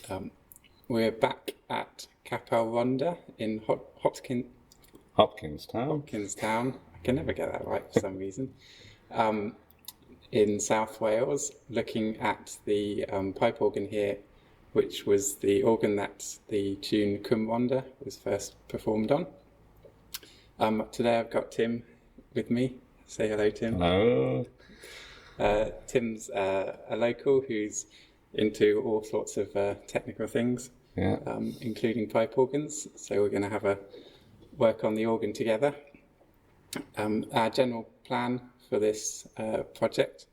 Um, we're back at Capel Rhondda in Hopkinstown. Hopkinstown. I can never get that right for some reason. In South Wales, looking at the pipe organ here, which was the organ that the tune Cwm Rhondda was first performed on. Today I've got Tim with me. Say hello, Tim. Hello. Tim's a local who's into all sorts of technical things, Yeah. Including pipe organs. So we're going to have a work on the organ together. Our general plan for this project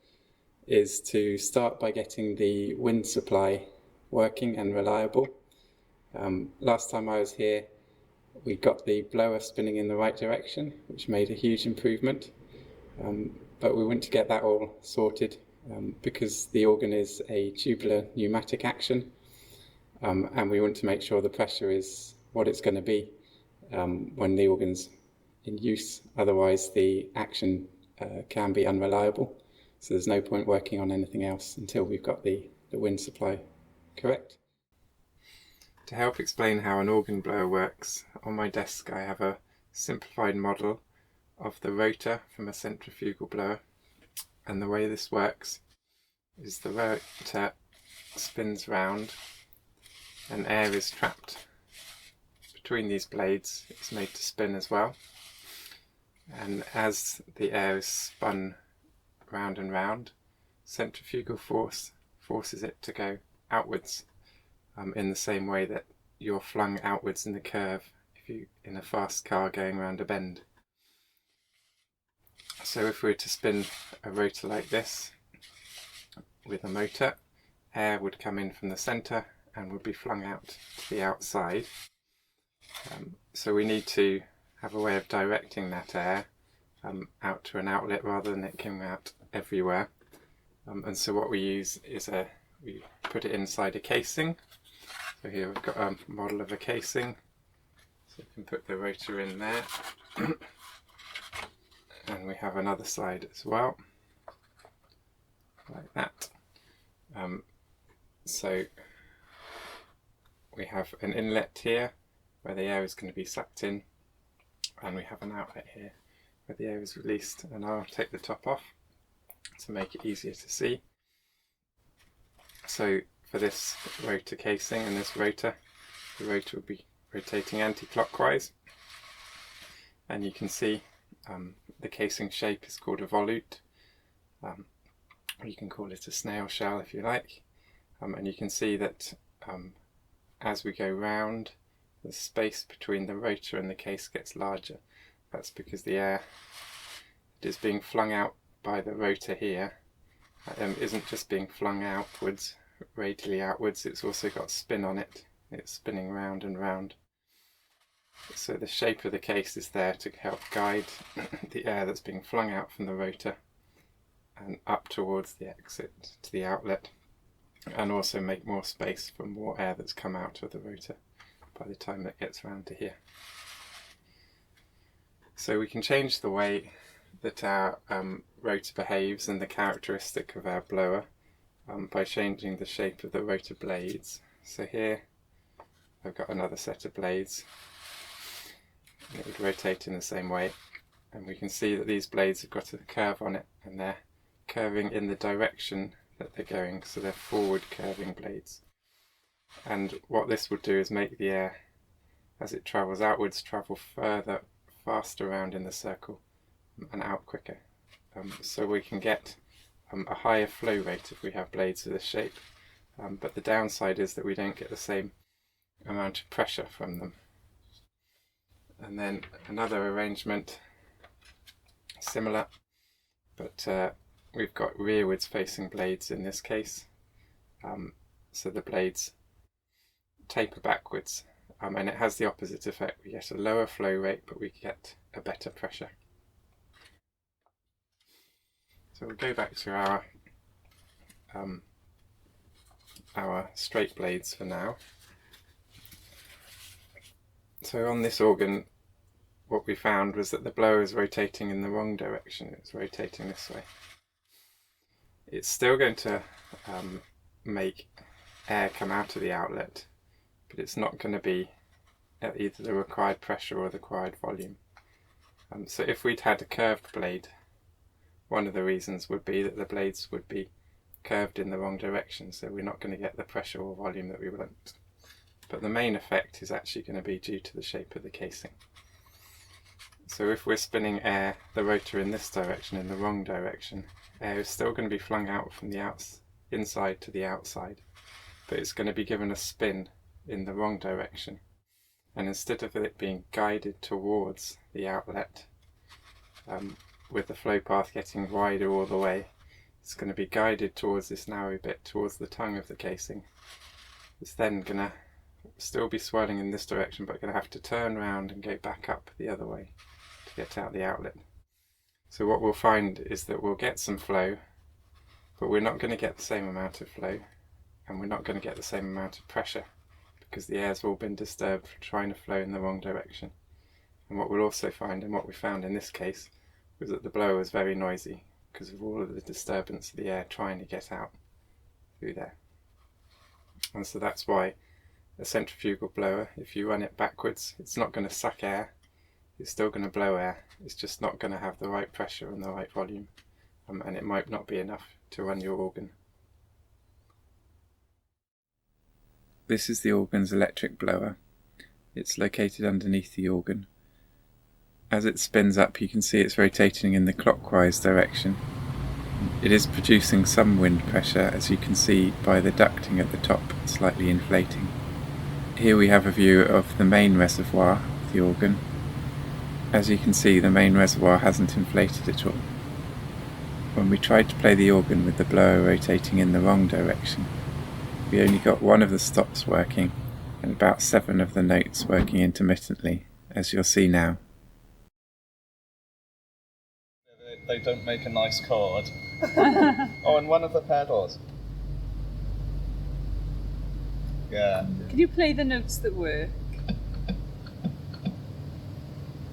is to start by getting the wind supply working and reliable. Last time I was here, we got the blower spinning in the right direction, which made a huge improvement. But we want to get that all sorted because the organ is a tubular pneumatic action, and we want to make sure the pressure is what it's going to be when the organ's in use. Otherwise, the action can be unreliable. So there's no point working on anything else until we've got the wind supply correct. To help explain how an organ blower works, on my desk I have a simplified model of the rotor from a centrifugal blower, and the way this works is the rotor spins round and air is trapped between these blades. It's made to spin as well, and as the air is spun round and round, centrifugal force forces it to go outwards in the same way that you're flung outwards in the curve if you in a fast car going around a bend. So if we were to spin a rotor like this with a motor, air would come in from the centre and would be flung out to the outside. So we need to have a way of directing that air out to an outlet rather than it coming out everywhere. And so what we use is we put it inside a casing. So here we've got a model of a casing. So we can put the rotor in there. And we have another side as well, like that. So we have an inlet here where the air is going to be sucked in, and we have an outlet here where the air is released. And I'll take the top off to make it easier to see. So for this rotor casing and this rotor, the rotor will be rotating anti-clockwise, and you can see the casing shape is called a volute. You can call it a snail shell if you like, and you can see that as we go round, the space between the rotor and the case gets larger. That's because the air that is being flung out by the rotor here isn't just being flung outwards, radially outwards, it's also got spin on it. It's spinning round and round. So the shape of the case is there to help guide the air that's being flung out from the rotor and up towards the exit to the outlet, and also make more space for more air that's come out of the rotor by the time it gets round to here. So we can change the way that our rotor behaves and the characteristic of our blower by changing the shape of the rotor blades. So here I've got another set of blades. And it would rotate in the same way, and we can see that these blades have got a curve on it, and they're curving in the direction that they're going, so they're forward curving blades. And what this would do is make the air, as it travels outwards, travel further, faster around in the circle and out quicker. So we can get a higher flow rate if we have blades of this shape, but the downside is that we don't get the same amount of pressure from them. And then another arrangement, similar, but we've got rearwards facing blades in this case, so the blades taper backwards, and it has the opposite effect. We get a lower flow rate, but we get a better pressure. So we'll go back to our straight blades for now. So on this organ, what we found was that the blower is rotating in the wrong direction. It's rotating this way. It's still going to make air come out of the outlet, but it's not going to be at either the required pressure or the required volume. So if we'd had a curved blade, one of the reasons would be that the blades would be curved in the wrong direction, so we're not going to get the pressure or volume that we want. But the main effect is actually going to be due to the shape of the casing. So if we're spinning the rotor in this direction, in the wrong direction, air is still going to be flung out from the inside to the outside, but it's going to be given a spin in the wrong direction. And instead of it being guided towards the outlet, with the flow path getting wider all the way, it's going to be guided towards this narrow bit, towards the tongue of the casing. It's then going to still be swirling in this direction, but going to have to turn around and go back up the other way to get out the outlet. So what we'll find is that we'll get some flow, but we're not going to get the same amount of flow, and we're not going to get the same amount of pressure, because the air's all been disturbed for trying to flow in the wrong direction. And what we'll also find, and what we found in this case, was that the blower was very noisy because of all of the disturbance of the air trying to get out through there. And so that's why a centrifugal blower, if you run it backwards, it's not going to suck air, it's still going to blow air, it's just not going to have the right pressure and the right volume, and it might not be enough to run your organ. This is the organ's electric blower. It's located underneath the organ. As it spins up, you can see it's rotating in the clockwise direction. It is producing some wind pressure, as you can see by the ducting at the top slightly inflating. Here we have a view of the main reservoir of the organ. As you can see, the main reservoir hasn't inflated at all. When we tried to play the organ with the blower rotating in the wrong direction, we only got one of the stops working and about 7 of the notes working intermittently, as you'll see now. They don't make a nice chord. Oh, and one of the pedals. Yeah. Can you play the notes that work?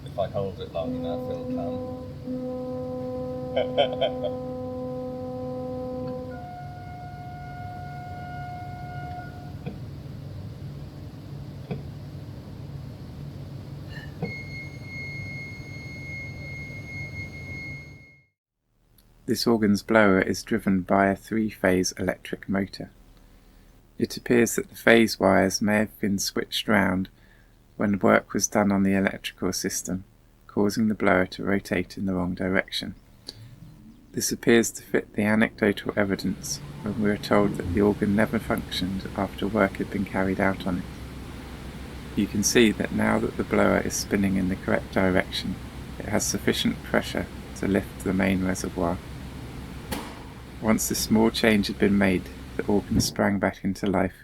If I hold it long enough, it'll come. This organ's blower is driven by a 3-phase electric motor. It appears that the phase wires may have been switched round when work was done on the electrical system, causing the blower to rotate in the wrong direction. This appears to fit the anecdotal evidence when we are told that the organ never functioned after work had been carried out on it. You can see that now that the blower is spinning in the correct direction, it has sufficient pressure to lift the main reservoir. Once this small change had been made, the organ sprang back into life,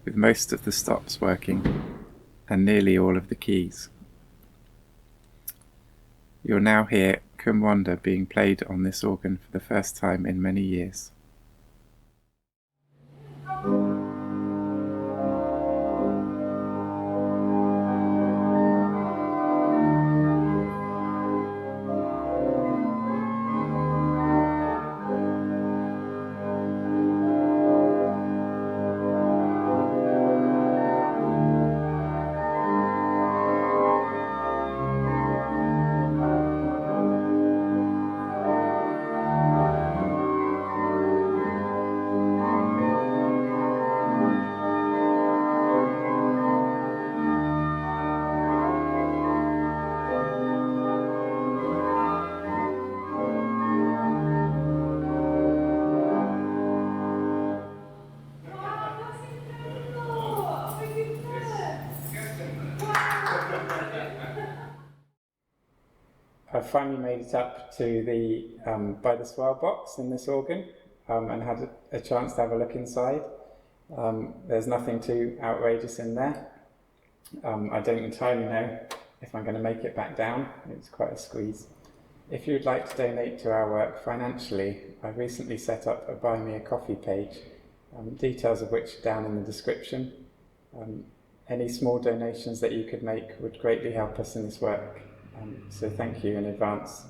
with most of the stops working and nearly all of the keys. You'll now hear Cwm Rhondda being played on this organ for the first time in many years. I've finally made it up to the by the swell box in this organ and had a chance to have a look inside. There's nothing too outrageous in there. I don't entirely know if I'm going to make it back down. It's quite a squeeze. If you'd like to donate to our work financially, I've recently set up a Buy Me a Coffee page, details of which are down in the description. Any small donations that you could make would greatly help us in this work. So thank you in advance.